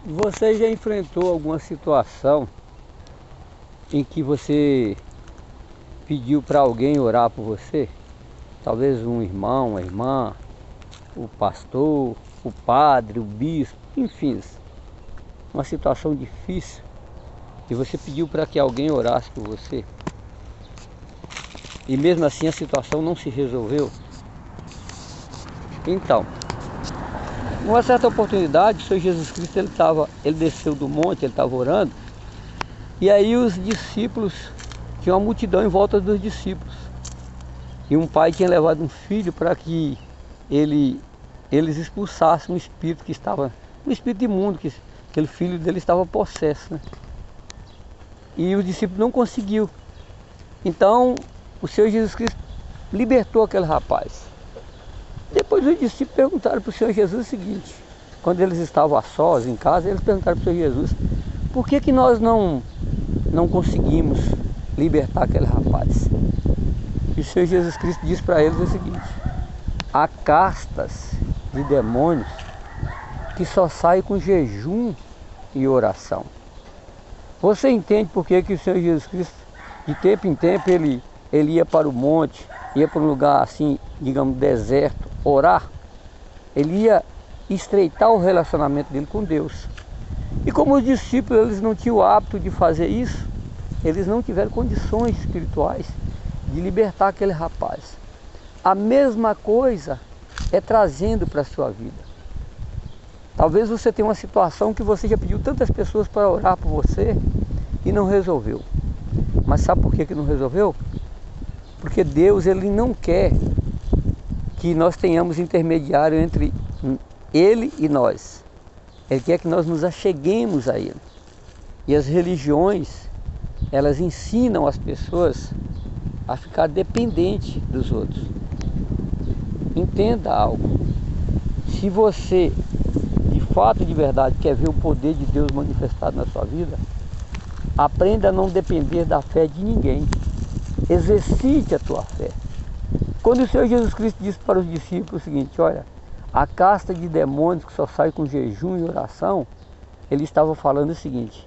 Você já enfrentou alguma situação em que você pediu para alguém orar por você? Talvez um irmão, uma irmã, o pastor, o padre, o bispo, enfim, uma situação difícil e você pediu para que alguém orasse por você e mesmo assim a situação não se resolveu? Então, numa certa oportunidade, o Senhor Jesus Cristo ele desceu do monte, ele estava orando, e aí os discípulos, tinha uma multidão em volta dos discípulos, e um pai tinha levado um filho para que eles expulsassem um espírito que estava, um espírito imundo, que aquele filho dele estava possesso, né? E o discípulo não conseguiu. Então o Senhor Jesus Cristo libertou aquele rapaz. Depois os discípulos perguntaram para o Senhor Jesus o seguinte, quando eles estavam a sós em casa, eles perguntaram para o Senhor Jesus: por que nós não conseguimos libertar aquele rapaz? E o Senhor Jesus Cristo disse para eles o seguinte: há castas de demônios que só saem com jejum e oração. Você entende por que o Senhor Jesus Cristo, de tempo em tempo, ele ia para o monte, ia para um lugar assim, digamos, deserto, orar? Ele ia estreitar o relacionamento dele com Deus. E como os discípulos eles não tinham o hábito de fazer isso, eles não tiveram condições espirituais de libertar aquele rapaz. A mesma coisa é trazendo para a sua vida. Talvez você tenha uma situação que você já pediu tantas pessoas para orar por você e não resolveu. Mas sabe por que não resolveu? Porque Deus ele não quer que nós tenhamos intermediário entre Ele e nós. Ele quer que nós nos acheguemos a Ele. E as religiões, elas ensinam as pessoas a ficar dependente dos outros. Entenda algo. Se você, de fato, de verdade, quer ver o poder de Deus manifestado na sua vida, aprenda a não depender da fé de ninguém. Exercite a tua fé. Quando o Senhor Jesus Cristo disse para os discípulos o seguinte: olha, a casta de demônios que só sai com jejum e oração, ele estava falando o seguinte: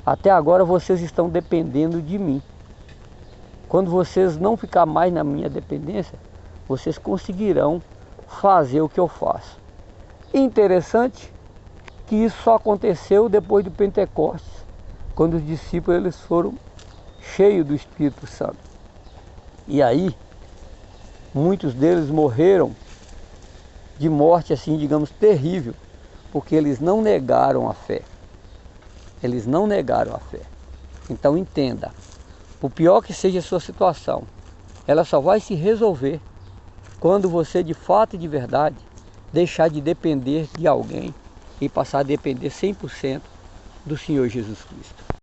até agora vocês estão dependendo de mim. Quando vocês não ficar mais na minha dependência, vocês conseguirão fazer o que eu faço. Interessante que isso só aconteceu depois do Pentecostes, quando os discípulos eles foram cheios do Espírito Santo. E aí, muitos deles morreram de morte assim, digamos, terrível, porque eles não negaram a fé. Eles não negaram a fé. Então entenda, por pior que seja a sua situação, ela só vai se resolver quando você de fato e de verdade deixar de depender de alguém e passar a depender 100% do Senhor Jesus Cristo.